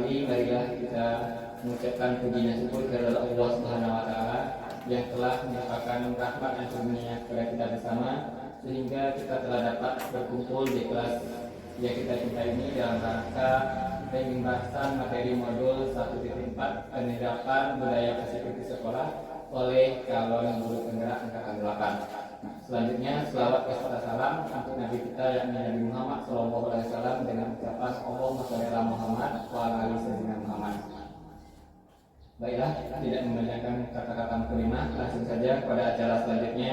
sekali marilah kita mengucapkan puji dan syukur kepada Allah Subhanahu wa taala yang telah menyatakan rahmat dan karunia kepada kita bersama sehingga kita telah dapat berkumpul di kelas yang kita cintai ini dalam rangka pembahasan materi modul 1.4 penerapan budaya positif di sekolah oleh calon guru penggerak angkatan 8. Selanjutnya selawat serta salam untuk Nabi kita yakni Nabi Muhammad SAW dengan ucapan Allahumma sholli ala Muhammad wa ala ali sayyidina Muhammad. Baiklah, tidak memanjangkan kata-kata mukadimah, langsung saja pada acara selanjutnya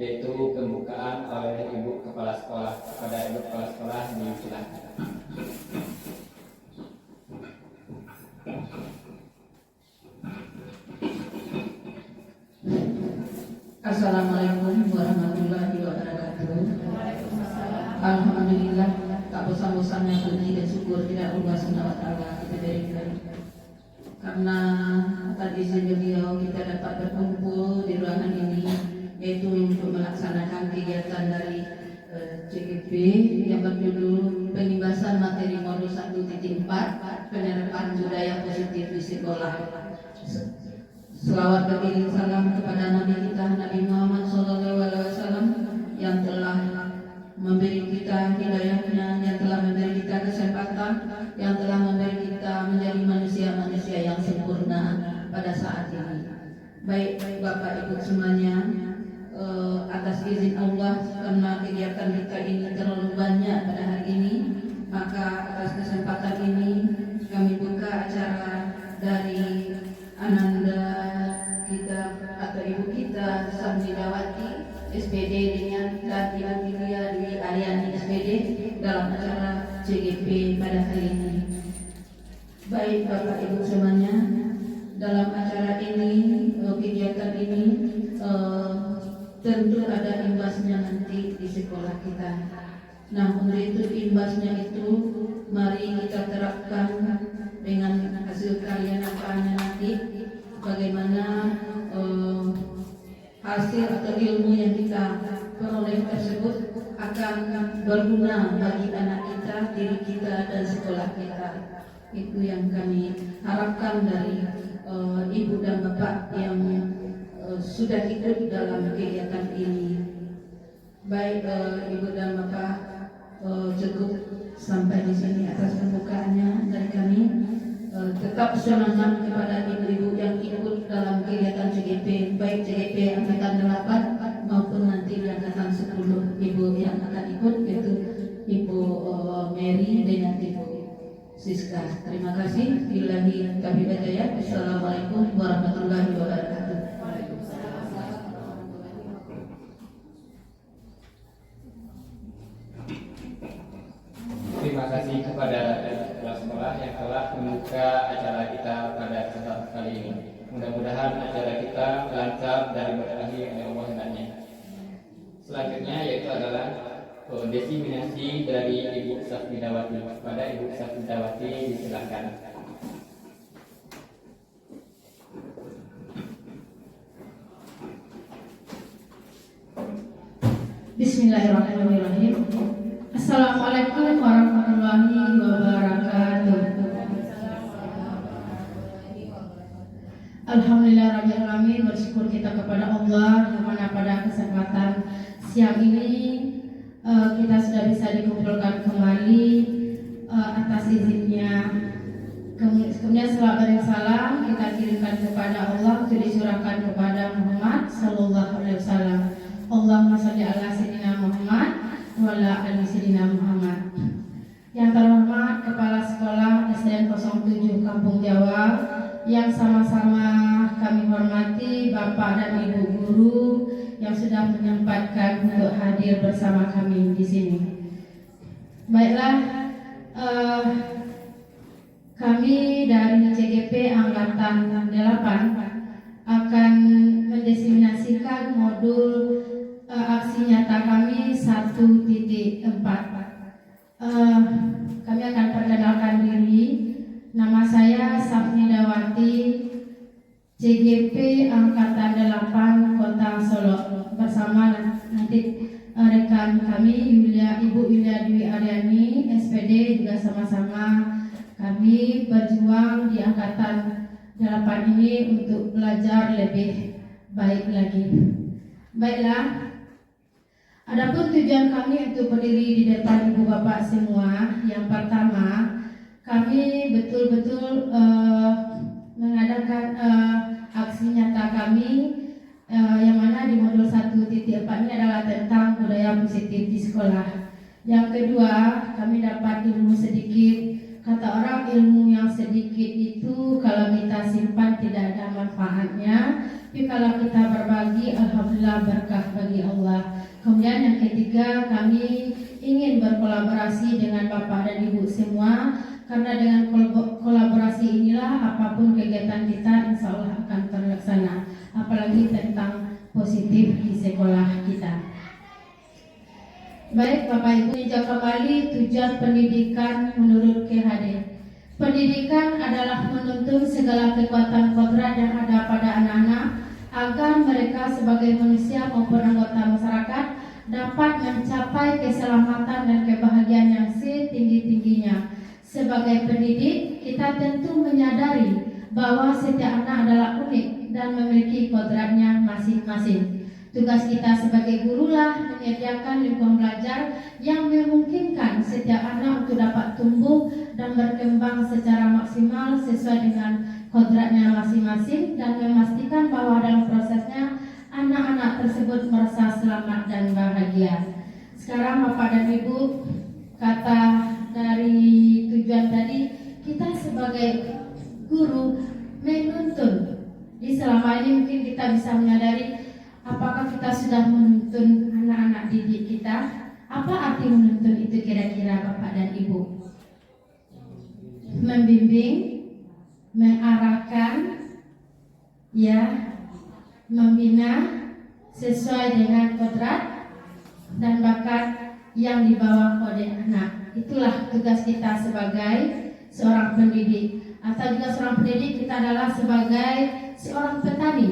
yaitu pembukaan oleh Ibu Kepala Sekolah. Kepada Ibu Kepala Sekolah disilakan. Assalamualaikum warahmatullahi wabarakatuh. Alhamdulillah, tak bosan-bosannya puji dan syukur tidak Allah Subhanahu wa taala kita berikan. Karena tadi izin beliau kita dapat berkumpul di ruangan ini yaitu untuk melaksanakan kegiatan dari CGP yang berjudul Pembahasan Materi Modul 1.4 Penerapan Budaya Positif di Sekolah. Selawat beriring salam kepada Nabi kita Nabi Muhammad SAW yang telah memberi kita hidayahnya, yang telah memberi kita kesempatan, yang telah memberi kita menjadi manusia-manusia yang sempurna pada saat ini. Baik Bapak Ibu semuanya, atas izin Allah karena kegiatan kita ini terlalu banyak pada hari ini, maka atas kesempatan ini kami buka acara dari Ananda kita atau ibu kita Samidawati SPD dengan dan Ibu Tilia Dwi Aryani SPD dalam acara CGP pada hari ini. Baik Bapak Ibu semuanya, dalam acara ini kegiatan ini tentu ada imbasnya nanti di sekolah kita. Nah, untuk itu imbasnya itu mari kita terapkan dengan hasil karya nyatanya nanti bagaimana hasil atau ilmu yang kita peroleh tersebut akan berguna bagi anak kita, diri kita dan sekolah kita. Itu yang kami harapkan dari ibu dan bapak yang sudah ikut dalam kegiatan ini. Baik ibu dan bapak, cukup sampai di sini atas pembukaannya dari kami. Tetap semangat kepada ibu-ibu yang ikut dalam kegiatan CGP, baik CGP angkatan 8 maupun nanti di angkatan 10 ibu yang akan ikut, yaitu Ibu Mary dengan Ibu Siska. Terima kasih. Billahi taufiq wal hidayah. Assalamualaikum warahmatullahi wabarakatuh. Terima kasih kepada kepala sekolah yang telah membuka acara kita pada kesempatan kali ini. Mudah-mudahan acara kita lancar dari berakhir oleh Allah hendaknya. Selanjutnya yaitu adalah desiminasi dari Ibu Safidawati. Kepada Ibu Safidawati disilakan. Bismillahirrahmanirrahim. Assalamualaikum warahmatullahi wabarakatuh. Alhamdulillah rabbil bersyukur kita kepada Allah yang mana pada kesempatan siang ini kita sudah bisa dikumpulkan kembali atas izinnya. Kemudian selawat dan salam kita kirimkan kepada Allah untuk disurahkan kepada Muhammad sallallahu alaihi wasallam. Allahumma shalli ala sayyidina Muhammad wa ala ali sayyidina Muhammad. Yang terhormat Kepala Sekolah SDN 07 Kampung Jawa, yang sama-sama kami hormati Bapak dan Ibu guru yang sudah menyempatkan untuk hadir bersama kami di sini. Baiklah, kami dari CGP Angkatan 8 akan mendesimasikan modul aksi nyata kami 1.4. Kami akan perkenalkan diri. Nama saya Safnidawati, CGP Angkatan 8 Kota Solo, bersama nanti rekan kami Ibu Yulia Dwi Aryani SPD juga sama-sama Kami berjuang di angkatan 8 ini untuk belajar lebih baik lagi. Baiklah, adapun tujuan kami untuk berdiri di depan ibu bapak semua, yang pertama, kami betul-betul mengadakan aksi nyata kami yang mana di modul 1.4 ini adalah tentang budaya positif di sekolah. Yang kedua, kami dapat ilmu sedikit. Kata orang, ilmu yang sedikit itu kalau kita simpan tidak ada manfaatnya, tapi kalau kita berbagi, alhamdulillah berkah bagi Allah. Kemudian yang ketiga, kami ingin berkolaborasi dengan Bapak dan Ibu semua, karena dengan kolaborasi inilah apapun kegiatan kita insya Allah akan terlaksana, apalagi tentang positif di sekolah kita. Baik Bapak Ibu, tinjau kembali tujuan pendidikan menurut KHD. Pendidikan adalah menuntun segala kekuatan kodrat yang ada pada anak-anak agar mereka sebagai manusia maupun anggota masyarakat dapat mencapai keselamatan dan kebahagiaan yang setinggi-tingginya. Sebagai pendidik, kita tentu menyadari bahwa setiap anak adalah unik dan memiliki kodratnya masing-masing. Tugas kita sebagai gurulah menyediakan lingkungan belajar yang memungkinkan setiap anak untuk dapat tumbuh dan berkembang secara maksimal sesuai dengan kodratnya masing-masing dan memastikan bahwa dalam prosesnya anak-anak tersebut merasa selamat dan bahagia. Sekarang Bapak dan Ibu, kata dari tujuan tadi, kita sebagai guru menuntun. Di selama ini mungkin kita bisa menyadari apakah kita sudah menuntun anak-anak didik kita? Apa arti menuntun itu kira-kira Bapak dan Ibu? Membimbing, mengarahkan, ya, membina sesuai dengan kodrat dan bakat yang dibawa oleh anak. Itulah tugas kita sebagai seorang pendidik. Atau juga seorang pendidik kita adalah sebagai seorang petani.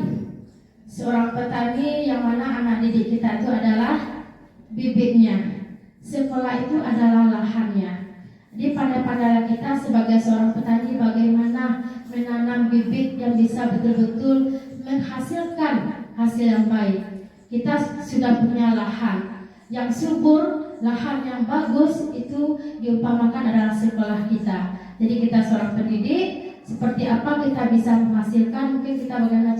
Seorang petani yang mana anak didik kita itu adalah bibitnya. Sekolah itu adalah lahannya. Jadi pada kita sebagai seorang petani bagaimana menanam bibit yang bisa betul-betul menghasilkan hasil yang baik. Kita sudah punya lahan yang subur, lahan yang bagus, itu diumpamakan adalah sekolah kita. Jadi kita seorang pendidik, seperti apa kita bisa menghasilkan, mungkin kita bagaimana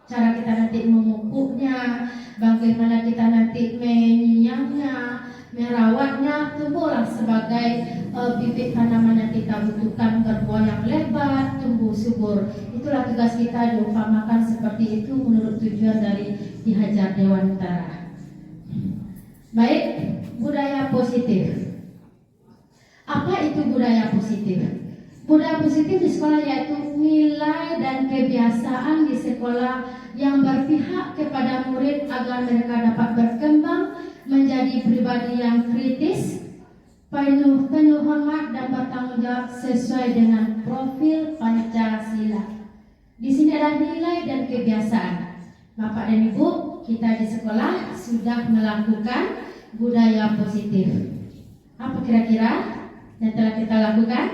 cara kita nanti memupuknya, bagaimana kita nanti menyiamnya, merawatnya, tumbuhlah sebagai bibit tanaman yang kita butuhkan berbuah yang lebat, tumbuh subur. Itulah tugas kita diumpamakan seperti itu menurut tujuan dari Ki Hajar Dewantara. Baik, budaya positif. Apa itu budaya positif? Budaya positif di sekolah yaitu nilai dan kebiasaan di sekolah yang berpihak kepada murid agar mereka dapat berkembang menjadi pribadi yang kritis, penuh hormat dan bertanggung jawab sesuai dengan profil Pancasila. Di sini ada nilai dan kebiasaan. Bapak dan Ibu, kita di sekolah sudah melakukan budaya positif. Apa kira-kira yang telah kita lakukan?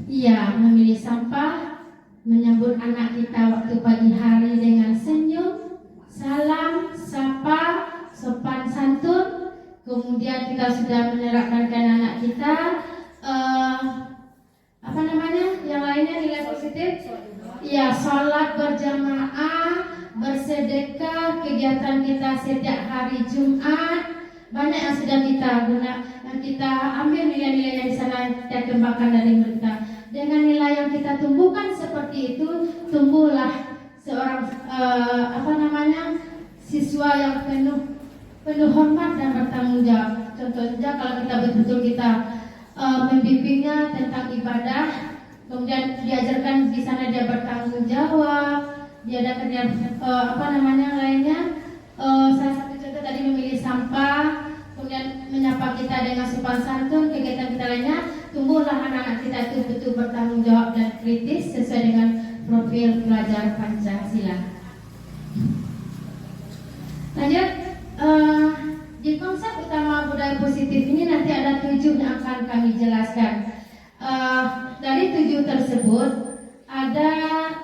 Iya, memilih sampah, menyambut anak kita waktu pagi hari dengan senyum, salam, sapa, sopan santun. Kemudian kita sudah menerapkan anak kita yang lainnya nilai positif. Ya, sholat berjamaah, bersedekah, kegiatan kita setiap hari Jumat. Banyak yang sudah kita kita ambil nilai-nilai yang di sana, kita kembangkan dari mereka. Dengan nilai yang kita tumbuhkan seperti itu, tumbuhlah seorang siswa yang penuh hormat dan bertanggung jawab. Contohnya kalau kita betul-betul kita membimbingnya tentang ibadah, kemudian diajarkan di sana dia bertanggung jawab, dia ada kerja lainnya. Salah satu contoh tadi memilih sampah, kemudian menyapa kita dengan sopan santun, kegiatan kita lainnya, tumbuhlah anak-anak kita itu betul bertanggung jawab dan kritis sesuai dengan profil pelajar Pancasila. Lanjut, di konsep utama budaya positif ini nanti ada 7 yang akan kami jelaskan. Dari 7 tersebut ada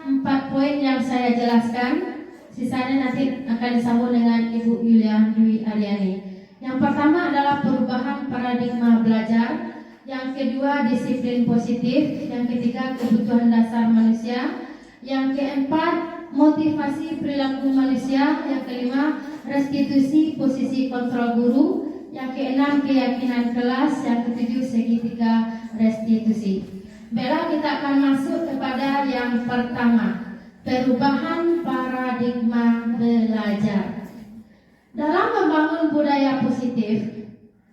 4 poin yang saya jelaskan, sisanya nanti akan disambung dengan Ibu Yulia Dwi Aryani. Yang pertama adalah perubahan paradigma belajar, yang kedua disiplin positif, yang ketiga kebutuhan dasar manusia, yang keempat motivasi perilaku manusia, yang kelima restitusi posisi kontrol guru, yang keenam keyakinan kelas, yang ketujuh segitiga restitusi. Baiklah, kita akan masuk kepada yang pertama, perubahan paradigma belajar. Dalam membangun budaya positif,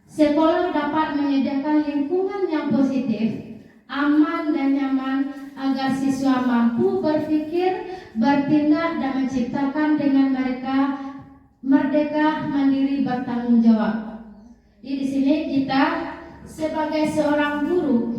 sekolah dapat menyediakan lingkungan yang positif, aman dan nyaman agar siswa mampu berpikir, bertindak dan menciptakan dengan mereka merdeka, mandiri, bertanggung jawab. Di sini kita sebagai seorang guru,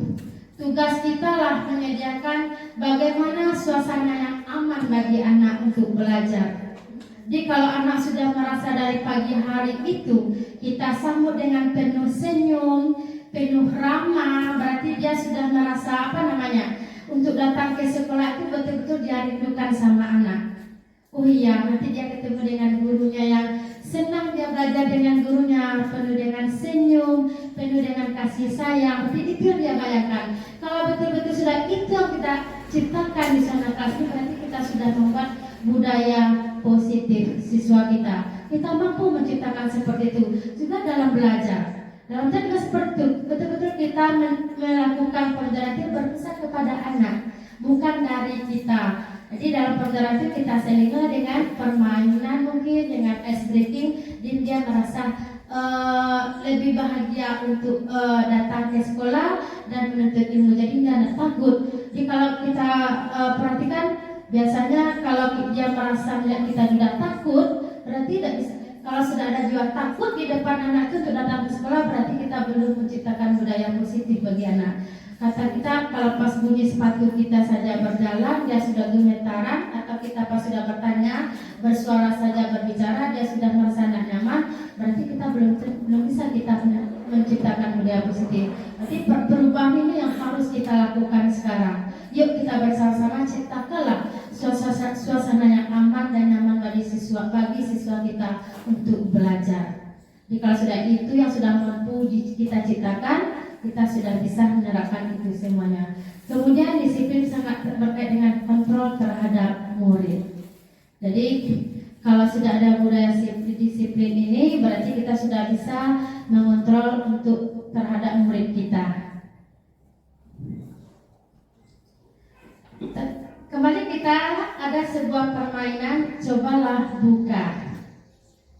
tugas kita lah menyediakan bagaimana suasana yang aman bagi anak untuk belajar. Jadi kalau anak sudah merasa dari pagi hari itu kita sambut dengan penuh senyum, penuh ramah, berarti dia sudah merasa untuk datang ke sekolah itu betul-betul dia rindukan sama anak. Oh iya, nanti dia ketemu dengan gurunya yang senang, dia belajar dengan gurunya penuh dengan senyum, penuh dengan kasih sayang. Berarti itu yang dia bayangkan. Kalau betul-betul sudah itu yang kita ciptakan di sana kelas, berarti kita sudah membuat budaya positif siswa kita. Kita mampu menciptakan seperti itu juga dalam belajar. Dalam juga seperti itu, betul-betul kita melakukan pelajaran itu berpesan kepada anak, bukan dari kita. Jadi dalam pelajaran itu kita selingan dengan permainan, mungkin dengan ice breaking, dan dia merasa lebih bahagia untuk datang ke sekolah dan menuntut ilmu. Jadi dia takut. Jadi kalau kita perhatikan, biasanya kalau dia merasa melihat kita tidak takut, berarti tidak bisa. Kalau sudah ada jiwa takut di depan anak itu untuk datang ke sekolah, berarti kita belum menciptakan budaya positif bagi anak. Kata kita, kalau pas bunyi sepatu kita saja berjalan, dia sudah gemetaran, atau kita pas sudah bertanya, bersuara saja berbicara, dia sudah merasa nyaman, berarti kita belum bisa kita menciptakan budaya positif. Berarti perubahan ini yang harus kita lakukan sekarang. Yuk kita bersama-sama ciptakanlah suasana yang aman dan nyaman bagi siswa kita untuk belajar. Jadi kalau sudah itu yang sudah mampu kita ciptakan, kita sudah bisa menerapkan itu semuanya. Kemudian disiplin sangat terkait dengan kontrol terhadap murid. Jadi kalau sudah ada budaya disiplin ini, berarti kita sudah bisa mengontrol untuk terhadap murid kita. Kembali kita ada sebuah permainan, cobalah buka.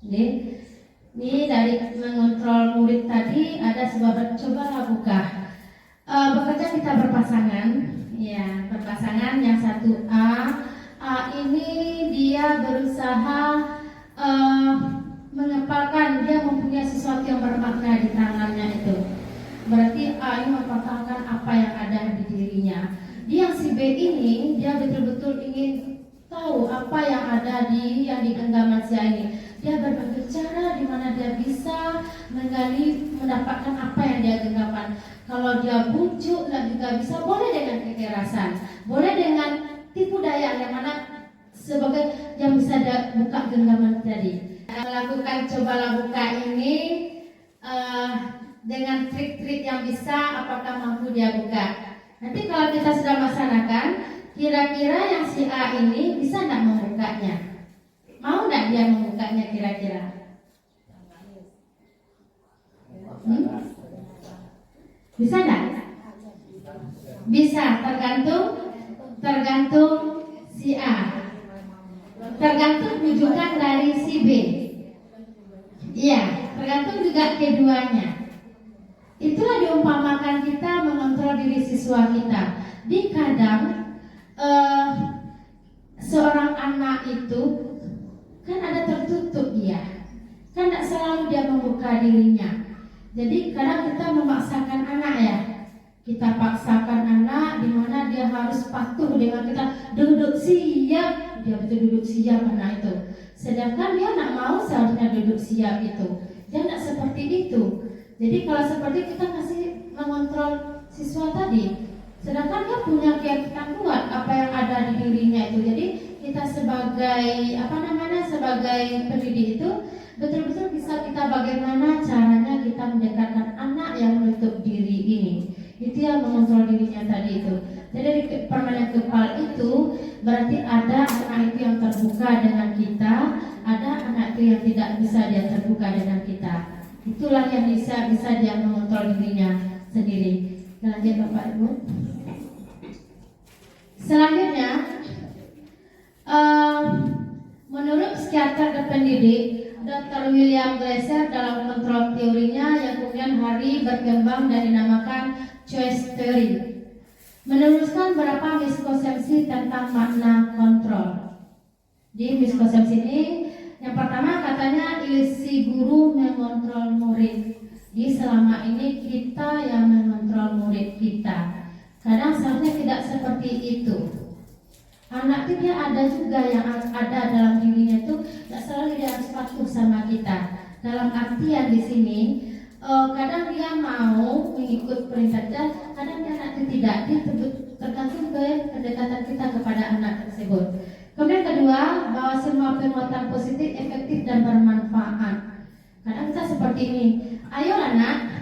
Ini dari mengontrol murid tadi ada sebuah cobalah buka. Bekerja kita berpasangan, ya berpasangan. Yang satu A ini dia berusaha mengepalkan, dia mempunyai sesuatu yang bermakna di tangannya itu. Berarti A ini mempertahankan apa yang ada di dirinya. Dia si B ini dia betul-betul ingin tahu apa yang ada yang di genggaman si A ini. Dia berbagai cara di mana dia bisa menggali, mendapatkan apa yang dia genggaman. Kalau dia bujuk dan juga bisa, boleh dengan kekerasan, boleh dengan tipu daya yang mana sebagai yang bisa dia buka genggaman tadi. Melakukan cobalah buka ini dengan trik-trik yang bisa, apakah mampu dia buka. Nanti kalau kita sudah laksanakan, kira-kira yang si A ini bisa tidak membukanya? Mau tidak dia membukanya kira-kira? Bisa tidak? Bisa, tergantung si A. Tergantung rujukan dari si B. Iya, tergantung juga keduanya. Itulah diumpamakan kita mengontrol diri siswa kita. Di kadang seorang anak itu kan ada tertutup dia, kan tidak selalu dia membuka dirinya. Jadi kadang kita memaksakan anak ya, kita paksakan anak di mana dia harus patuh dengan kita, duduk siap, dia betul duduk siap anak itu. Sedangkan dia tidak mau seharusnya duduk siap itu, dia tidak seperti itu. Jadi kalau seperti kita masih mengontrol siswa tadi. Sedangkan dia punya keyakinan kuat apa yang ada di dirinya itu. Jadi kita sebagai sebagai pendidik itu betul-betul bisa kita bagaimana caranya kita mendekatkan anak yang menutup diri ini. Itu yang mengontrol dirinya tadi itu. Jadi di permainan kepal itu berarti ada anak itu yang terbuka dengan kita, ada anak itu yang tidak bisa dia terbuka dengan kita. Itulah yang bisa dia mengontrol dirinya sendiri. Lanjut Bapak Ibu. Selanjutnya, menurut psikiater dan pendidik Dr. William Glasser dalam kontrol teorinya yang kemudian hari berkembang dan dinamakan choice theory, meneruskan beberapa miskonsepsi tentang makna kontrol. Di miskonsepsi ini, yang pertama katanya ilusi guru mengontrol murid. Jadi selama ini kita yang mengontrol murid kita. Kadang seharusnya tidak seperti itu. Anak itu dia ada juga yang ada dalam dirinya itu tidak selalu dia harus patuh sama kita. Dalam artian di sini, kadang dia mau mengikut perintah dan kadang dia anak itu tidak. Dia tergantung ke pendekatan kita kepada anak tersebut. Kemudian kedua, bahwa semua penguatan positif, efektif dan bermanfaat. Kadang kita seperti ini. Ayo anak,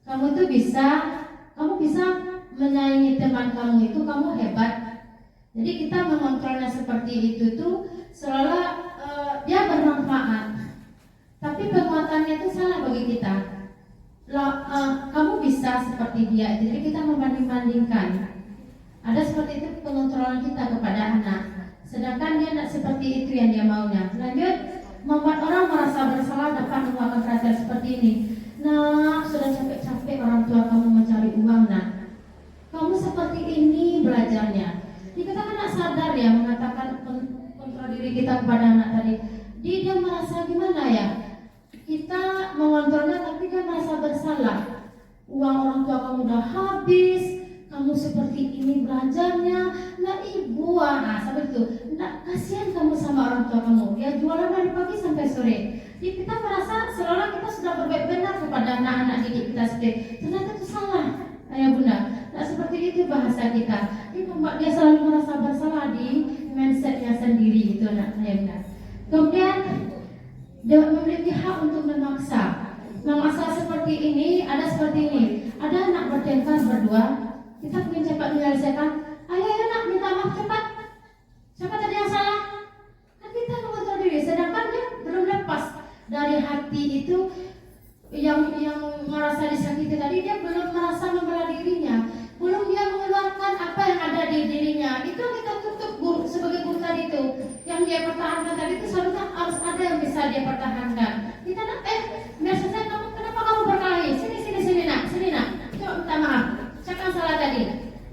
kamu bisa menyaingi teman kamu itu, kamu hebat. Jadi kita mengontrolnya seperti itu tuh seolah dia bermanfaat, tapi penguatannya itu salah bagi kita. Kamu bisa seperti dia, jadi kita membanding-bandingkan. Ada seperti itu pengontrolan kita kepada anak, sedangkan dia tidak seperti itu yang dia maunya. Lanjut, membuat orang merasa bersalah dapat melakukan perhatian seperti ini. Nah, sudah capek-capek orang tua kamu mencari uang, nak. Kamu seperti ini belajarnya. Jadi kita kan tak sadar ya mengatakan kontrol diri kita kepada anak tadi. Dia merasa gimana ya? Kita mengontrolnya tapi dia merasa bersalah. Uang orang tua kamu udah habis, kamu seperti ini belajarnya. Nah ibu, seperti itu. Nah kasihan kamu sama orang tua kamu. Dia jualan dari pagi sampai sore. Jadi kita merasa seolah kita sudah berbaik benar kepada anak-anak didik kita sendiri. Ternyata itu salah, ayah bunda. Nah seperti itu bahasa kita. Ini membuat dia selalu merasa bersalah di mindsetnya sendiri itu, nak ayah bunda. Kemudian dia memiliki hak untuk memaksa seperti ini. Ada seperti ini. Ada anak bertengkar berdua. Kita ingin cepat menyelesaikan. Ayo nak minta maaf cepat. Siapa tadi yang salah? Kan kita mengontrol diri. Sedangkan dia belum lepas dari hati itu yang merasa disakiti tadi. Dia belum merasa membela dirinya. Belum dia mengeluarkan apa yang ada di dirinya. Itu kita tutup guru, sebagai guru tadi itu. Yang dia pertahankan tadi itu seharusnya harus ada yang bisa dia pertahankan. Kita nak biasanya kenapa kamu berkelahi? Sini nak. Coba minta maaf. Siapa yang salah tadi?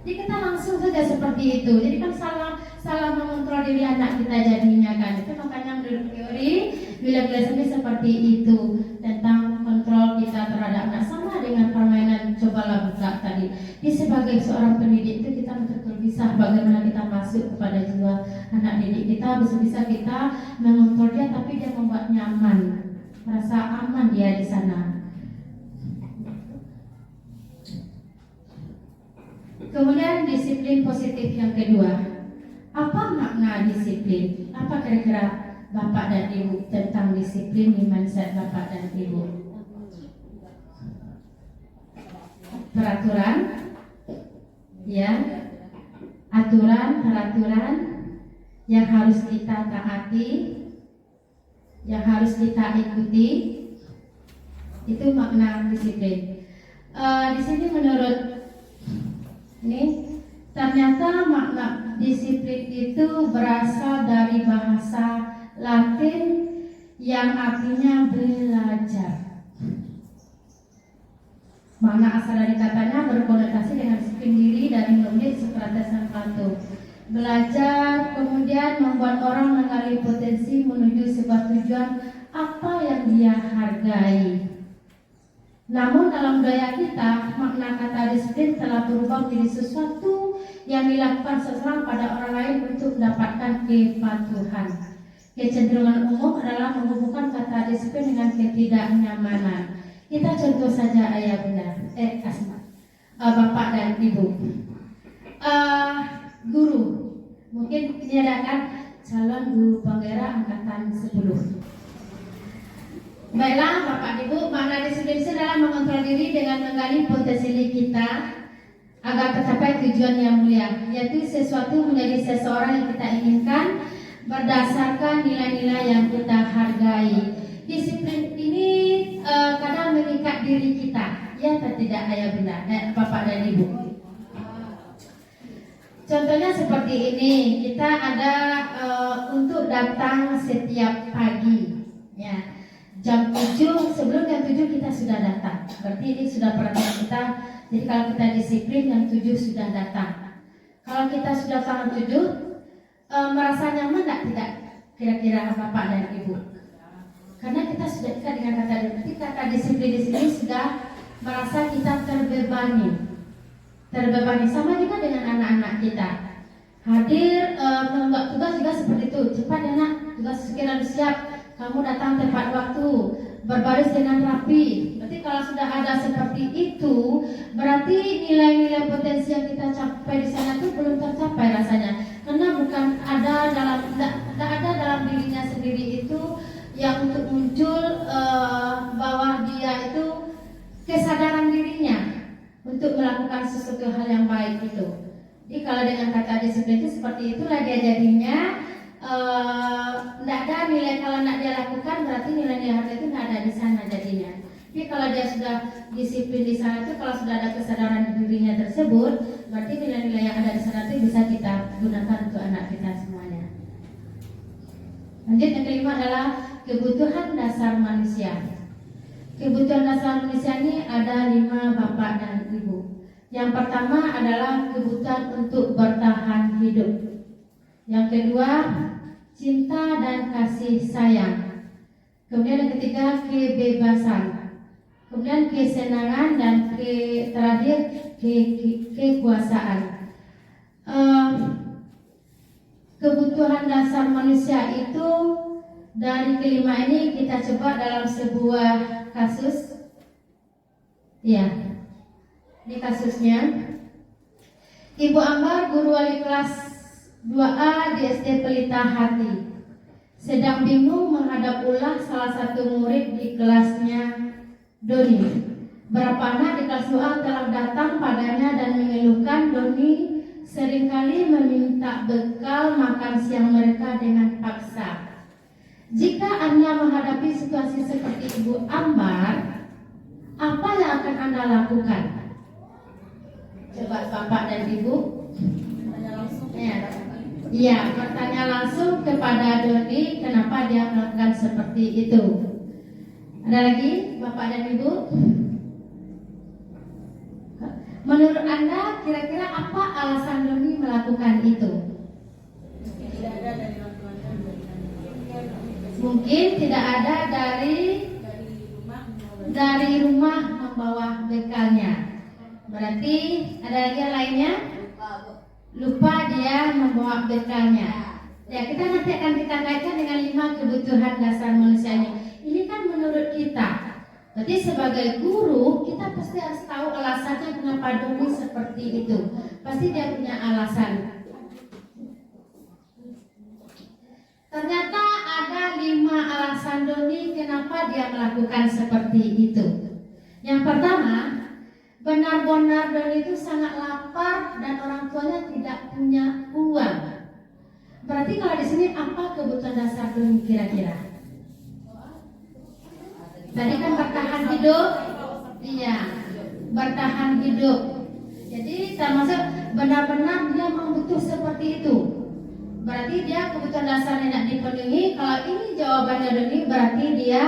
Jadi kita langsung saja seperti itu. Jadi kan salah mengontrol diri anak kita jadinya kan. Itu makanya menurut teori William Glasser ini seperti itu tentang kontrol kita terhadap anak, sama dengan permainan cobalah buka tadi. Jadi sebagai seorang pendidik itu kita betul-betul bisa bagaimana kita masuk kepada jiwa anak didik kita, bisa kita mengontrol dia tapi dia membuat nyaman, merasa aman dia di sana. Kemudian disiplin positif yang kedua. Apa makna disiplin? Apa kira-kira Bapak dan Ibu tentang disiplin di mindset Bapak dan Ibu? Peraturan, ya, peraturan yang harus kita taati, yang harus kita ikuti, itu makna disiplin. Di sini menurut ini ternyata makna disiplin itu berasal dari bahasa Latin yang artinya belajar. Makna asal dari katanya berkonotasi dengan disiplin diri dari menurut Socrates dan Plato. Belajar kemudian membuat orang mengalami potensi menuju sebuah tujuan apa yang dia hargai. Namun dalam budaya kita, makna kata disiplin telah berubah menjadi sesuatu yang dilakukan seseorang pada orang lain untuk mendapatkan kepatuhan. Kecenderungan umum adalah menghubungkan kata disiplin dengan ketidaknyamanan. Kita contoh saja ayah bunda, Asma. Bapak dan Ibu. Guru, mungkin diadakan calon guru penggerak angkatan 10. Baiklah Bapak Ibu, makna disiplin adalah mengontrol diri dengan menggali potensi kita agar tercapai tujuan yang mulia, yaitu sesuatu menjadi seseorang yang kita inginkan berdasarkan nilai-nilai yang kita hargai. Disiplin ini kadang mengikat diri kita, ya atau tidak ayah bunda, Bapak dan Ibu. Contohnya seperti ini, kita ada untuk datang setiap pagi, ya. Jam 7, sebelum jam 7 kita sudah datang. Berarti ini sudah perhatian kita. Jadi kalau kita disiplin jam 7 sudah datang. Kalau kita sudah jam 7, merasa nyaman tidak? Kira-kira Bapak dan Ibu? Karena kita sudah ikat dengan kata disiplin. Kata disiplin di sini sudah merasa kita terbebani. Sama juga dengan anak-anak kita. Hadir membuat tugas juga seperti itu. Cepat ya nak, tugas sekiranya siap. Kamu datang tepat waktu, berbaris dengan rapi. Berarti kalau sudah ada seperti itu, berarti nilai-nilai potensi yang kita capai di sana itu belum tercapai rasanya. Karena bukan ada tidak ada dalam dirinya sendiri itu yang untuk muncul bahwa dia itu kesadaran dirinya untuk melakukan sesuatu hal yang baik itu. Jadi kalau dengan kata disiplin itu seperti itulah dia jadinya. Tidak ada nilai, kalau tidak dia lakukan berarti nilai-nilai harga itu tidak ada di sana jadinya. Jadi kalau dia sudah disiplin di sana itu, kalau sudah ada kesadaran di dirinya tersebut, berarti nilai-nilai yang ada di sana itu bisa kita gunakan untuk anak kita semuanya. Lanjut, yang kelima adalah kebutuhan dasar manusia. Kebutuhan dasar manusia ini ada 5 Bapak dan Ibu. Yang pertama adalah kebutuhan untuk bertahan hidup. Yang kedua, cinta dan kasih sayang. Kemudian yang ketiga, kebebasan. Kemudian kesenangan dan terakhir kekuasaan. Kebutuhan dasar manusia itu dari kelima ini kita coba dalam sebuah kasus. Ya, ini kasusnya. Ibu Ambar, guru wali kelas 2A di SD Pelita Hati, sedang bingung menghadap ulah salah satu murid di kelasnya Doni. Beberapa anak di kelas 2A telah datang padanya dan mengeluhkan Doni seringkali meminta bekal makan siang mereka dengan paksa. Jika Anda menghadapi situasi seperti Ibu Ambar, apa yang akan Anda lakukan? Coba Bapak dan Ibu. Ya, bertanya langsung kepada Doni kenapa dia melakukan seperti itu. Ada lagi Bapak dan Ibu? Menurut Anda kira-kira apa alasan Doni melakukan itu? Mungkin tidak ada dari rumah membawa bekalnya. Berarti ada lagi yang lainnya? Lupa dia membawa bekalnya. Ya, kita nanti akan kita kaitkan dengan 5 kebutuhan dasar manusia ini. Ini kan menurut kita. Berarti sebagai guru kita pasti harus tahu alasannya kenapa Doni seperti itu. Pasti dia punya alasan. Ternyata ada 5 alasan Doni kenapa dia melakukan seperti itu. Yang pertama, benar-benar Doni itu sangat lapar dan orang tuanya tidak punya uang. Berarti kalau di sini apa kebutuhan dasar Doni kira-kira? Tadi kan bertahan hidup. Iya, bertahan hidup. Jadi termasuk benar-benar dia memang butuh seperti itu. Berarti dia kebutuhan dasarnya tidak dipenuhi. Kalau ini jawabannya Doni, berarti dia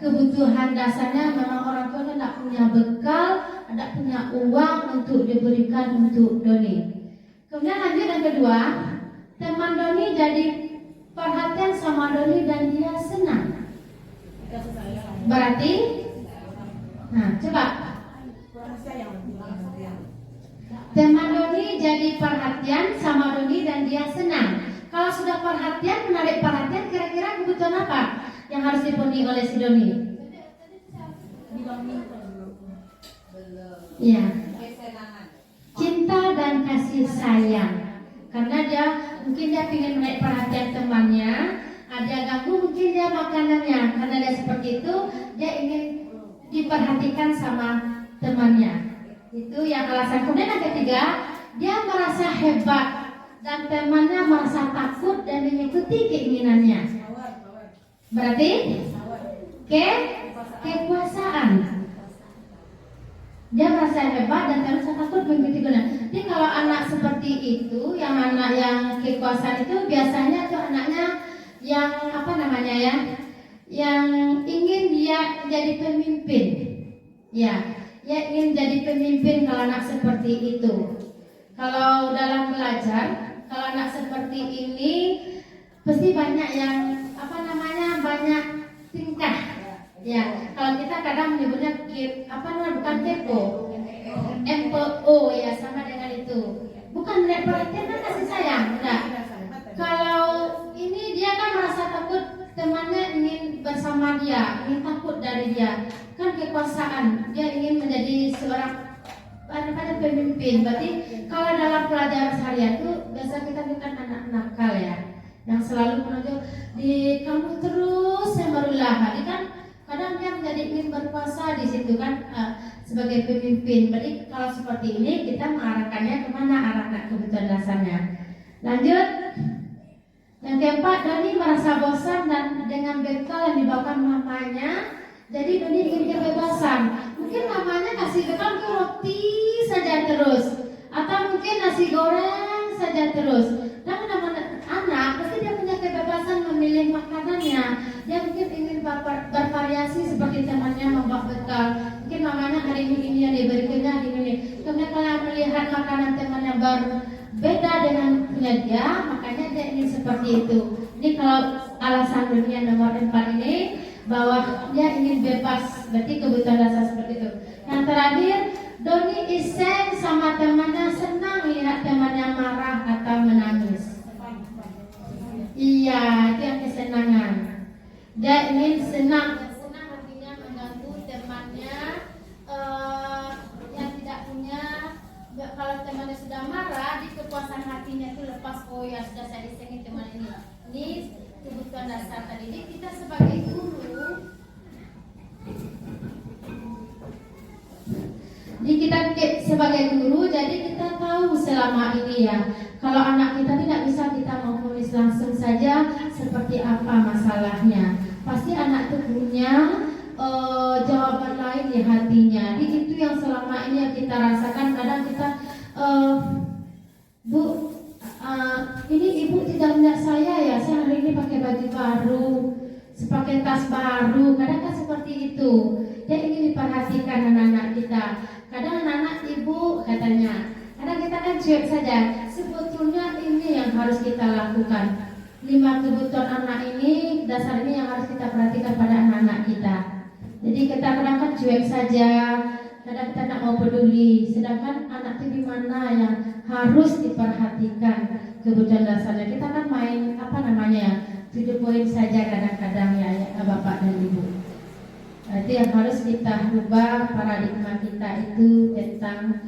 kebutuhan dasarnya memang orang tuanya tidak punya bekal, tidak punya uang untuk diberikan untuk Doni. Kemudian lanjut yang kedua, teman Doni jadi perhatian sama Doni dan dia senang. Berarti, nah coba, teman Doni jadi perhatian sama Doni dan dia senang. Kalau sudah perhatian, menarik perhatian, kira-kira kebutuhan apa yang harus dipenuhi oleh si Doni? Ya, cinta dan kasih sayang. Karena dia mungkin dia ingin menarik perhatian temannya, dia ganggu mungkin dia makanannya. Karena dia seperti itu, dia ingin diperhatikan sama temannya. Itu yang alasan. Kemudian yang ketiga, dia merasa hebat dan temannya merasa takut dan mengikuti keinginannya. Berarti kekuasaan. Dia merasa hebat dan merasa takut mengikuti keinginan. Jadi kalau anak seperti itu, yang anak yang kekuasaan itu biasanya tuh anaknya yang apa namanya ya, yang ingin dia jadi pemimpin. Ya, dia ingin jadi pemimpin kalau anak seperti itu. Kalau dalam belajar, kalau anak seperti ini pasti banyak yang apa namanya, banyak tingkah. Ya, kalau kita kadang menyebutnya bukan kepo, MPO ya, sama dengan itu. Bukan melihat perhatian dan kasih sayang, enggak. Kalau ini dia kan merasa takut temannya ingin bersama dia, ingin takut dari dia. Kan kekuasaan, dia ingin menjadi seorang pemimpin. Berarti kalau dalam pelajaran seharian itu biasa kita bukan anak nakal ya, yang selalu menunjuk di kamu terus yang berulah. Jadi kan kadang dia menjadi ingin berkuasa di situ kan, sebagai pemimpin. Berarti kalau seperti ini kita mengarahkannya kemana arah kebutuhan dasarnya. Lanjut. Yang keempat, Doni merasa bosan dan dengan bekal yang dibawakan mamanya, jadi Doni ingin kebebasan. Mungkin mamanya kasih bekal ke roti saja terus, atau mungkin nasi goreng saja terus. Dan anak pasti dia punya kebebasan memilih makanannya. Dia mungkin ingin bervariasi seperti temannya membawa bekal. Mungkin mamanya hari ini yang diberikannya hari ini. Kemudian kalau melihat makanan temannya berbeda dengan punya dia, makanya dia ingin seperti itu. Ini kalau alasan dunia nomor 4 ini, bahwa dia ingin bebas, berarti kebutuhan dasar seperti itu. Yang terakhir, Doni iseng sama temannya, senang lihat temannya marah atau menangis. Iya, itu yang kesenangan. Dia ingin senang artinya mengganggu temannya yang tidak punya. Kalau temannya sudah marah, di kepuasan hatinya itu lepas, oh ya sudah saya disengit teman ini. Ini kebutuhan dasar tadi. Jadi kita sebagai guru, jadi kita tahu selama ini ya, kalau anak kita tidak bisa kita memfonis langsung saja seperti apa masalahnya. Pasti anak itu punya jawaban lain di hatinya. Jadi itu yang selama ini yang kita rasakan. Kadang kita Bu, ini ibu tidak melihat saya ya, saya hari ini pakai baju baru, pakai tas baru. Kadang kan seperti itu. Dia ingin diperhatikan anak-anak kita. Kadang anak-anak ibu katanya, kadang kita kan cuek saja. Sebetulnya ini yang harus kita lakukan. 5 kebutuhan anak ini, dasar ini yang harus kita perhatikan pada anak-anak kita. Jadi kita kadang kan cuek saja, kadang kita tak mau peduli. Sedangkan anak itu di mana yang harus diperhatikan kebutuhan dasarnya. Kita kan main to the point saja kadang-kadang ya Bapak dan Ibu. Itu yang harus kita rubah paradigma kita itu tentang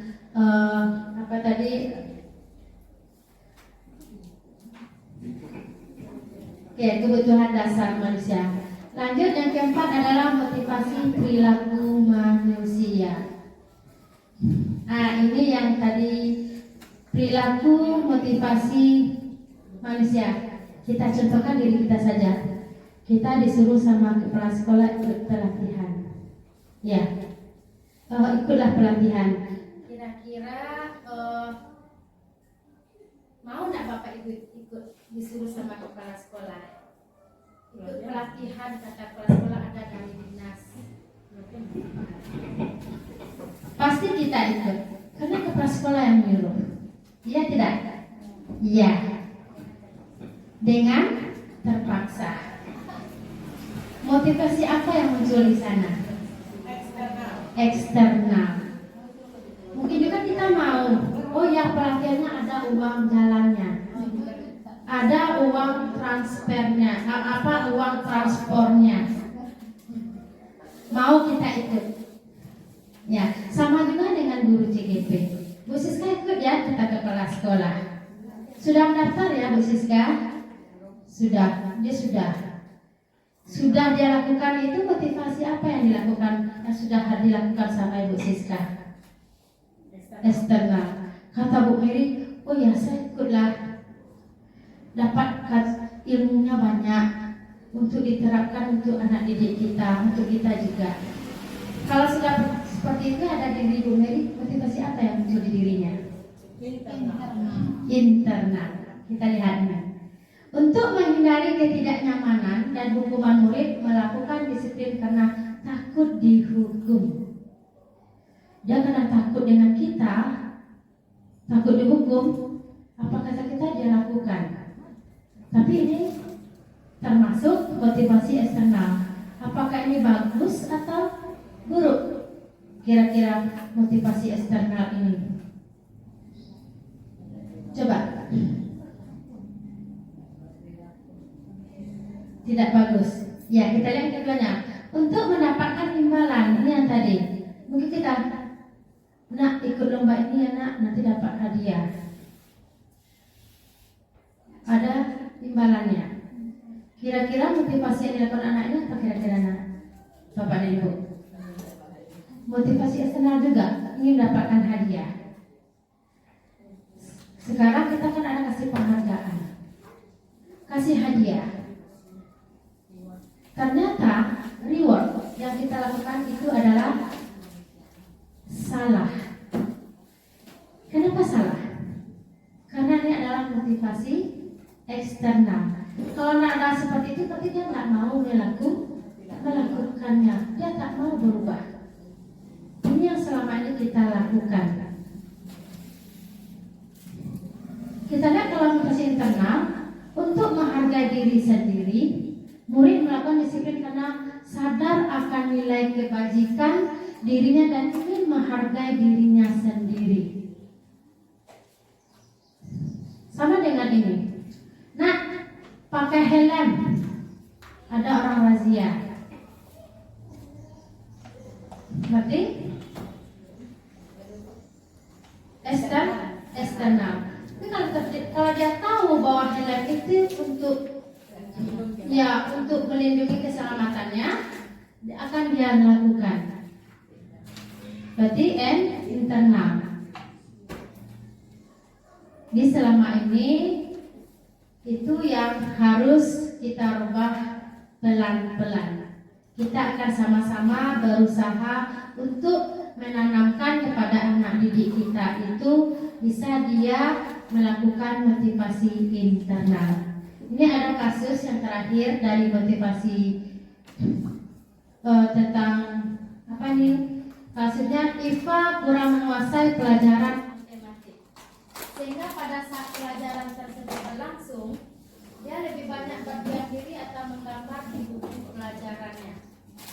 kebutuhan dasar manusia. Lanjut, yang keempat adalah motivasi perilaku manusia. Ini yang tadi perilaku motivasi manusia. Kita contohkan diri kita saja. Kita disuruh sama kepala sekolah ikut pelatihan. Ya, ikutlah pelatihan. Kira-kira mau nggak Bapak ikut disuruh sama kepala sekolah? Ikut pelatihan, kata kepala sekolah ada dari dinas. Pasti kita ikut, karena kepala sekolah yang menyuruh. Iya tidak? Iya. Dengan terpaksa. Motivasi apa yang muncul di sana? Eksternal. Mungkin juga kita mau, oh ya pelatihannya ada uang jalannya, ada uang transfernya, uang transportnya. Mau kita ikut. Ya, sama juga dengan Bu Siska ikut ya kita ke kepala sekolah. Sudah mendaftar ya Bu Siska? Sudah, dia sudah. Sudah dia lakukan itu motivasi apa yang dilakukan? Yang sudah dilakukan sama Ibu Siska? Eksternal. Kata Bu Mary, oh ya saya ikutlah. Dapat ilmunya banyak untuk diterapkan untuk anak didik kita, untuk kita juga. Kalau sudah seperti itu ada di diri Bu Mary, motivasi apa yang muncul di dirinya? Internal. Kita lihatnya. Untuk menghindari ketidaknyamanan dan hukuman murid melakukan disiplin karena takut dihukum. Dia karena takut dengan kita, takut dihukum, apa kata kita dia lakukan. Tapi ini termasuk motivasi eksternal. Apakah ini bagus atau buruk? Kira-kira motivasi eksternal ini. Coba. Tidak bagus. Ya, kita lihat keduanya. Untuk mendapatkan imbalan, ini yang tadi. Mungkin kita nak ikut lomba ini ya nak, nanti dapat hadiah. Ada imbalannya. Kira-kira motivasi yang dilakukan anak ini apa kira-kira nak? Bapak dan Ibu. Motivasi eksternal juga, ingin mendapatkan hadiah. Sekarang kita kan ada kasih penghargaan, kasih hadiah. Ternyata reward yang kita lakukan itu adalah salah. Kenapa salah? Karena ini adalah motivasi eksternal. Kalau ada seperti itu, tapi dia nggak mau melakukannya, dia tak mau berubah. Ini yang selama ini kita lakukan. Kita lihat kalau motivasi internal, untuk menghargai diri sendiri, murid melakukan disiplin karena sadar akan nilai kebajikan dirinya dan ingin menghargai dirinya sendiri. Sama dengan ini. Nah, pakai helm. Ada orang razia. Berarti eksternal. Tapi kalau dia tahu bahwa helm itu untuk melindungi keselamatannya, akan dia lakukan. Berarti internal. Di selama ini itu yang harus kita rubah pelan-pelan. Kita akan sama-sama berusaha untuk menanamkan kepada anak didik kita itu bisa dia melakukan motivasi internal. Ini ada kasus yang terakhir dari motivasi tentang apa nih? Kasusnya Iva kurang menguasai pelajaran matematik, sehingga pada saat pelajaran tersebut berlangsung, dia lebih banyak berdiam diri atau menggambar di buku pelajarannya.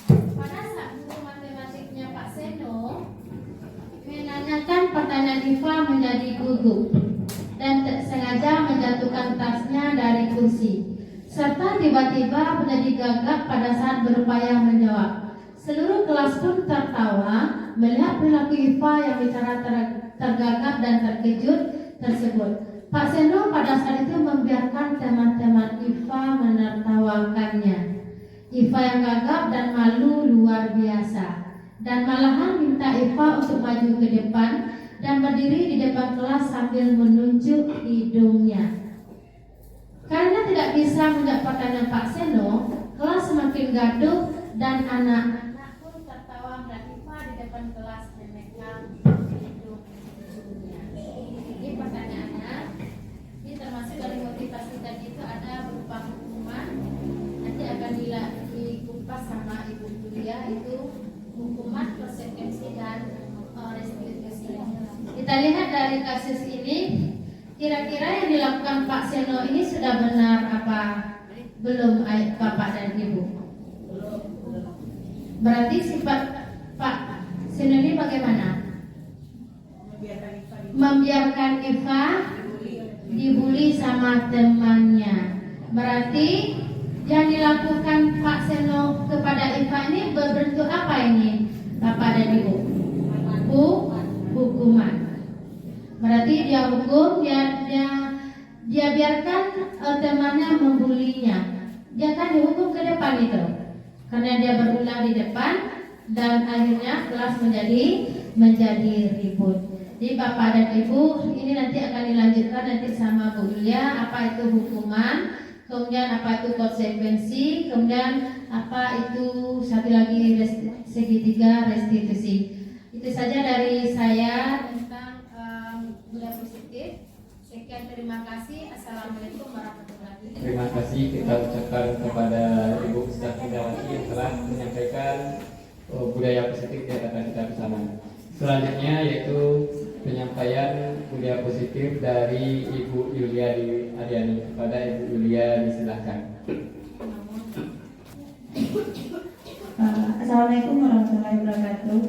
Pada saat guru matematiknya Pak Seno menanyakan pertanyaan, Iva menjadi gugup dan tak sengaja menjatuhkan tasnya dari kursi, serta tiba-tiba menjadi gagap pada saat berupaya menjawab. Seluruh kelas pun tertawa melihat perilaku Iva yang bicara tergagap dan terkejut tersebut. Pak Seno pada saat itu membiarkan teman-teman Iva menertawakannya. Iva yang gagap dan malu luar biasa, dan malahan minta Iva untuk maju ke depan dan berdiri di depan kelas sambil menunjuk hidungnya. Karena tidak bisa menjawab pertanyaan Pak Seno, kelas semakin gaduh dan anak-anak pun tertawa melihat Iva di depan kelas memegang hidungnya. Ini pertanyaannya, ini termasuk dari motivasi tadi itu ada berupa hukuman. Nanti akan dikupas sama ibu kuliah itu hukuman, konsekuensi dan restitusi. Kita lihat dari kasus ini, kira-kira yang dilakukan Pak Seno ini sudah benar apa belum, Bapak dan Ibu? Berarti sifat Pak Seno ini bagaimana? Membiarkan Iva dibully sama temannya. Berarti yang dilakukan Pak Seno kepada Iva ini berbentuk apa ini, Bapak dan Ibu? Hukuman. dia hukum, dia biarkan temannya membulinya. Dia kan dihukum ke depan itu, karena dia berulang di depan dan akhirnya kelas menjadi ribut. Jadi Bapak dan Ibu, ini nanti akan dilanjutkan nanti sama Bu Yulia, apa itu hukuman, kemudian apa itu konsekuensi, kemudian apa itu satu lagi segitiga restitusi. Itu saja dari saya tentang budaya positif. Sekian, terima kasih. Assalamualaikum warahmatullahi wabarakatuh. Terima kasih kita ucapkan kepada Ibu Ustaz Indawati yang telah menyampaikan budaya positif di hadapan kita bersama. Selanjutnya yaitu penyampaian budaya positif dari Ibu Yulia Adiani. Kepada Ibu Yulia disilahkan. Assalamualaikum warahmatullahi wabarakatuh.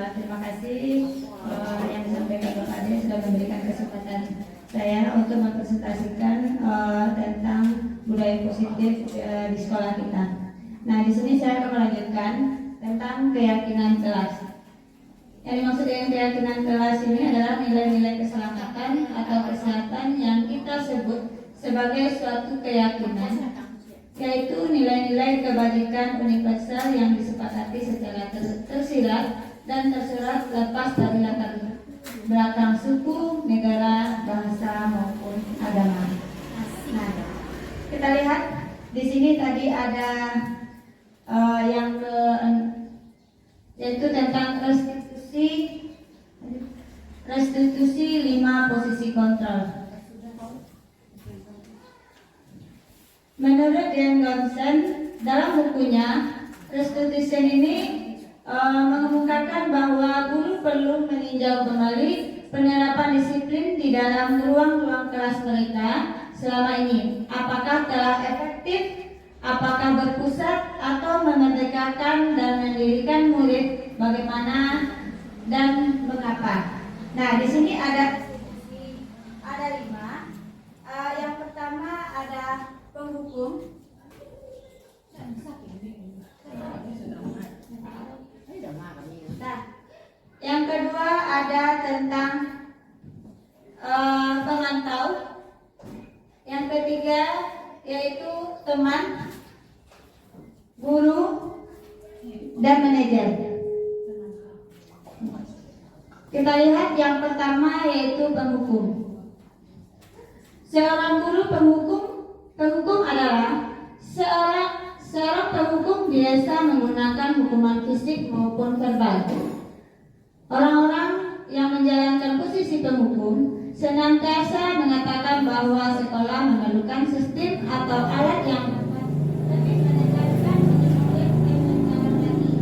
Terima kasih yang disampaikan Bapak Ade sudah memberikan kesempatan saya untuk mempresentasikan tentang budaya positif di sekolah kita. Nah, di sini saya akan melanjutkan tentang keyakinan kelas. Yang dimaksud dengan keyakinan kelas ini adalah nilai-nilai keselamatan atau kesehatan yang kita sebut sebagai suatu keyakinan, yaitu nilai-nilai kebajikan universal yang disepakati secara tersirat dan tersurat lepas dari latar belakang suku, negara, bahasa maupun agama. Nah, kita lihat di sini tadi ada yaitu tentang restitusi 5 posisi kontrol. Menurut Dian Gonsen dalam bukunya, restitusi ini mengemukakan bahwa guru perlu meninjau kembali penerapan disiplin di dalam ruang-ruang kelas mereka selama ini. Apakah telah efektif, apakah berpusat atau memerdekakan dan mendirikan murid, bagaimana dan mengapa. Nah, di sini ada 5. Yang pertama ada penghukum. Nah, yang kedua ada tentang pemantau. Yang ketiga yaitu teman, guru, dan manajer. Kita lihat yang pertama yaitu penghukum. Seorang guru penghukum adalah seorang penghukum biasa menggunakan hukuman fisik maupun verbal. Orang-orang yang menjalankan posisi penghukum senantiasa mengatakan bahwa sekolah memerlukan sistem atau alat yang lebih menekankan murid dengan cara lagi.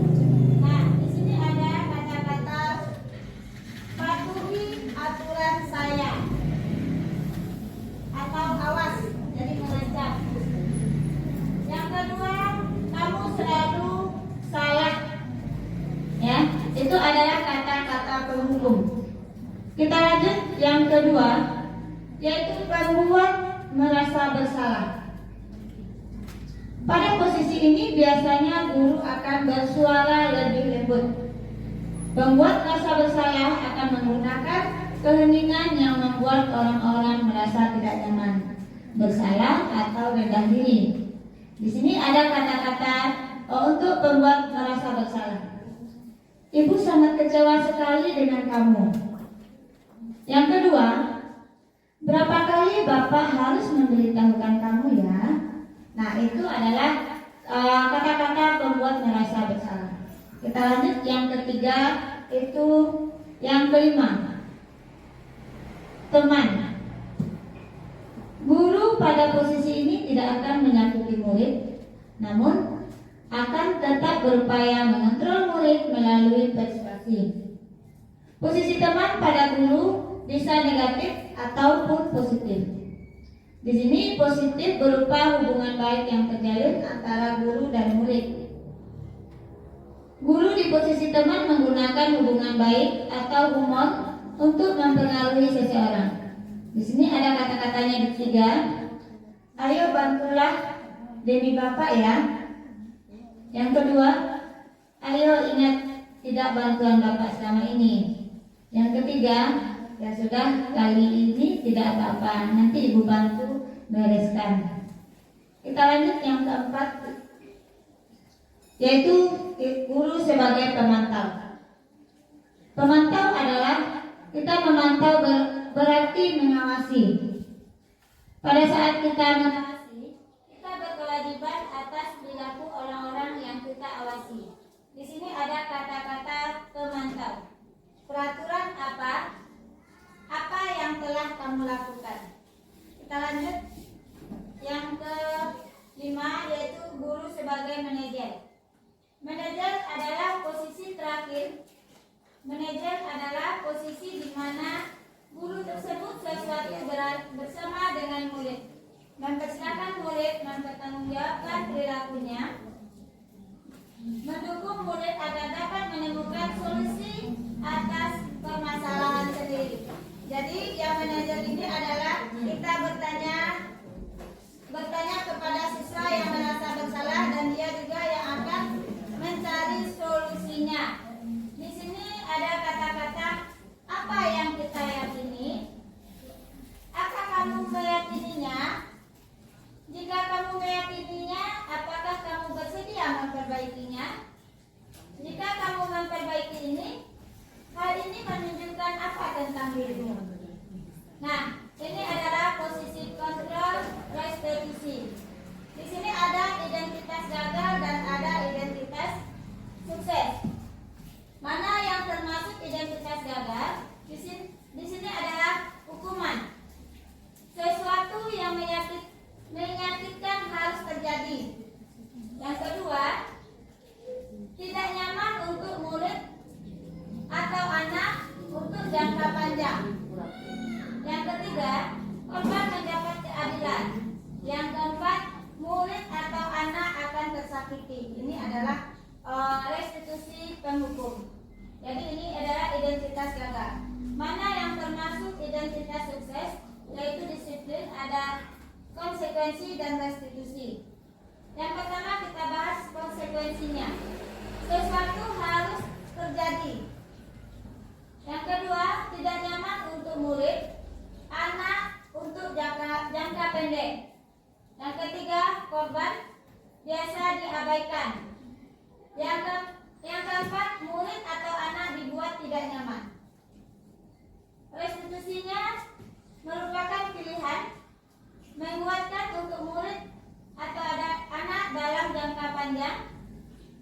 Nah, di sini ada kata-kata patuhi aturan saya atau awas, jadi mengancam. Yang kedua, kamu selalu salah. Ya, itu adalah kata-kata penghukum. Kita lanjut yang kedua, yaitu membuat merasa bersalah. Pada posisi ini biasanya guru akan bersuara lebih lembut. Membuat merasa bersalah akan menggunakan keheningan yang membuat orang-orang merasa tidak nyaman, bersalah atau rendah diri. Di sini ada kata-kata untuk membuat merasa bersalah. Ibu sangat kecewa sekali dengan kamu. Yang kedua, berapa kali Bapak harus memberitahukan kamu ya? Nah, itu adalah kata-kata pembuat merasa bersalah. Kita lanjut yang ketiga, itu yang kelima, teman. Guru pada posisi ini tidak akan menyakiti murid, namun akan tetap berupaya mengontrol murid melalui persuasi. Posisi teman pada guru bisa negatif ataupun positif. Di sini positif berupa hubungan baik yang terjalin antara guru dan murid. Guru di posisi teman menggunakan hubungan baik atau humor untuk mempengaruhi seseorang. Di sini ada kata-katanya ketiga. Ayo bantulah demi Bapak ya. Yang kedua, ayo ingat tidak bantuan Bapak selama ini. Yang ketiga, ya sudah, kali ini tidak apa-apa, nanti Ibu bantu bereskan. Kita lanjut yang keempat, yaitu guru sebagai pemantau. Pemantau adalah kita memantau berarti mengawasi. Pada saat kita mengawasi, kita berkewajiban atas perilaku orang-orang yang kita awasi. Di sini ada kata-kata pemantau. Peraturan apa yang telah kamu lakukan. Kita lanjut. Yang kelima yaitu guru sebagai manajer. Manajer adalah posisi terakhir. Manajer adalah posisi di mana guru tersebut sesuatu bersama dengan murid, mempersilahkan murid mempertanggungjawabkan perilakunya, mendukung murid agar dapat menemukan solusi atas permasalahan sendiri. Jadi yang manajer ini adalah kita bertanya kepada siswa yang merasa bersalah dan dia juga yang akan mencari solusinya. Di sini ada kata-kata apa yang kita yakini. Apa kamu meyakininya? Jika kamu meyakininya, apakah kamu bersedia memperbaikinya? Jika kamu memperbaiki ini, hal ini menunjukkan apa tentang dirimu? Nah, ini adalah posisi kontrol restitusi. Di sini ada identitas gagal dan ada identitas sukses. Mana yang termasuk identitas gagal? Di sini adalah hukuman. Sesuatu yang menyakitkan harus terjadi. Yang kedua, tidak nyaman untuk murid atau anak untuk jangka panjang. Yang ketiga, korban mendapat keadilan. Yang keempat, murid atau anak akan tersakiti. Ini adalah restitusi penghukum. Jadi ini adalah identitas gagal. Mana yang termasuk identitas sukses? Yaitu disiplin, ada konsekuensi dan restitusi. Yang pertama kita bahas konsekuensinya. Sesuatu harus terjadi. Yang kedua, tidak nyaman untuk murid, anak untuk jangka pendek. Yang ketiga, korban biasa diabaikan. Yang keempat, murid atau anak dibuat tidak nyaman. Restitusinya merupakan pilihan menguatkan untuk murid atau anak dalam jangka panjang.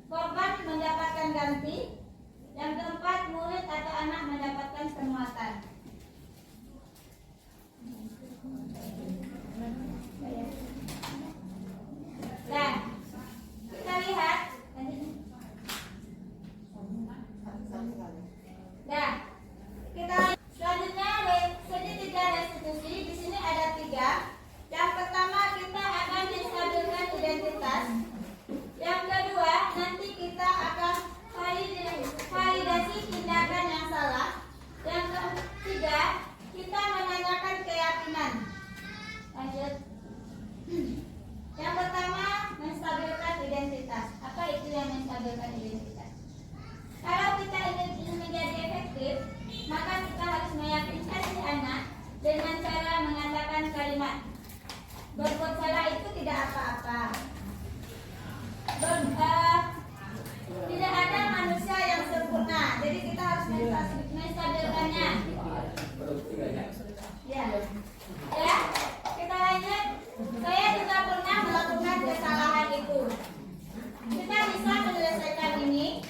Korban mendapatkan ganti. Yang keempat, murid atau anak mendapatkan penguatan. Nah, kita lihat. Nah, kita selanjutnya segitiga restitusi. Di sini ada 3. Yang pertama kita akan menstabilkan identitas. Yang kedua nanti kita akan validasi tindakan yang salah. Yang ketiga kita menanyakan keyakinan. Lanjut. Yang pertama menstabilkan identitas. Apa itu yang menstabilkan identitas? Kalau kita ingin menjadi efektif, maka kita harus meyakinkan si anak dengan cara mengatakan kalimat berbuat salah itu tidak apa-apa. Tidak ada manusia yang sempurna, jadi kita harus menstabilkannya. Ya, kita lanjut. Saya juga pernah melakukan kesalahan itu. Kita bisa menyelesaikan ini.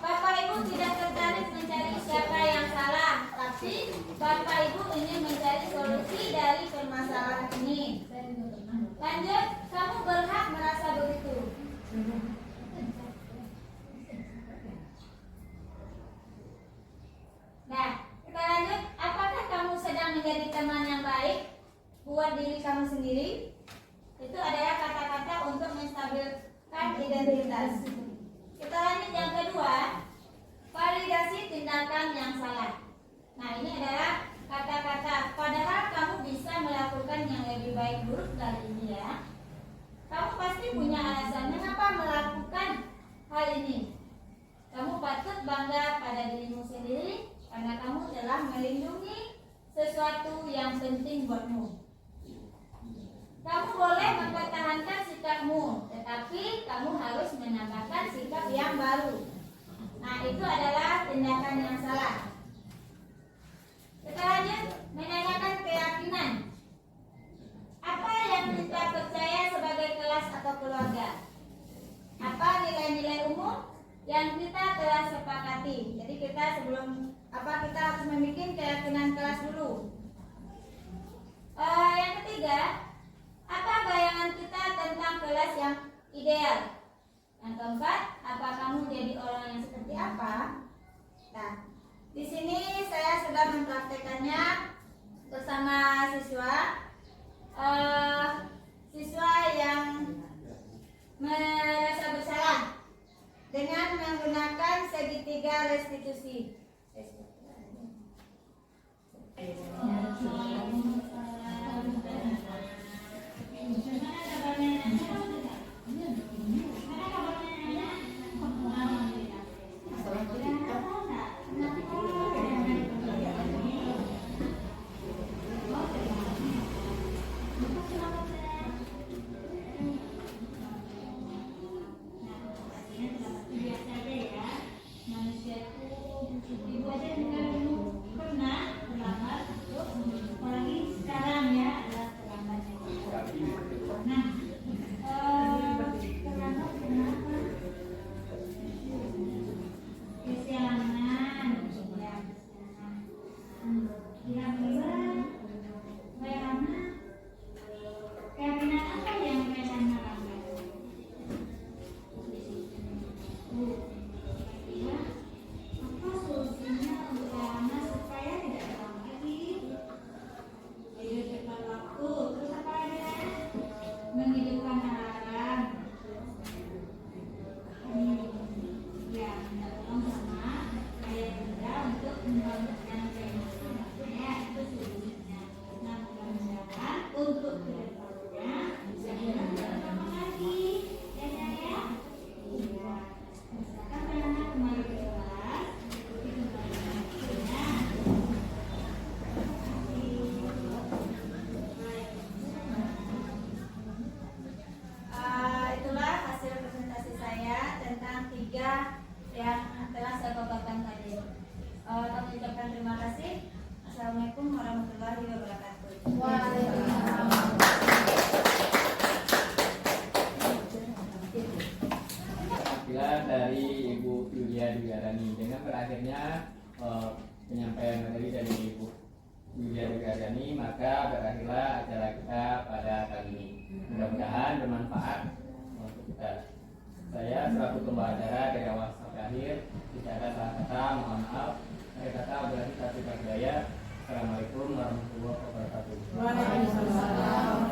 Bapak Ibu tidak tertarik mencari siapa yang salah, tapi Bapak Ibu ingin mencari solusi dari permasalahan ini. Lanjut, kamu berhak merasa begitu. Nah, kita lanjut. Apakah kamu sedang menjadi teman yang baik buat diri kamu sendiri? Itu adalah kata-kata untuk menstabilkan identitas. Kita lanjut yang kedua, validasi tindakan yang salah. Nah, ini adalah kata-kata padahal kamu bisa melakukan yang lebih baik buruk dari ini ya. Kamu pasti punya alasan mengapa melakukan hal ini. Kamu patut melindungi sesuatu yang penting buatmu. Kamu boleh mempertahankan sikapmu, tetapi kamu harus menambahkan sikap yang baru. Nah, itu adalah tindakan yang salah. Kita lanjut menanyakan keyakinan. Apa yang kita percaya sebagai kelas atau keluarga? Apa nilai-nilai umum yang kita telah sepakati? Jadi kita sebelum kita harus membuat keyakinan kelas dulu. Yang ketiga, apa bayangan kita tentang kelas yang ideal? Yang keempat, apa kamu jadi orang yang seperti apa? Nah, di sini saya sudah mempraktekannya bersama siswa. Siswa yang merasa bersalah dengan menggunakan segitiga restitusi. Itulah hasil presentasi saya tentang 3 yang telah saya paparkan tadi. Kami ucapkan terima kasih. Assalamualaikum warahmatullahi wabarakatuh. Tampilan dari Ibu Yulia Dwiarani. Dengan berakhirnya penyampaian materi dari Ibu Yulia Dwiarani, maka berakhirlah acara kita pada kali ini. Mudah-mudahan bermanfaat untuk kita. Saya selaku pembawa acara dari awal sampai akhir. Jika ada salah kata, mohon maaf. Akhir kata berarti kasih Assalamualaikum warahmatullahi wabarakatuh. Waalaikumsalam.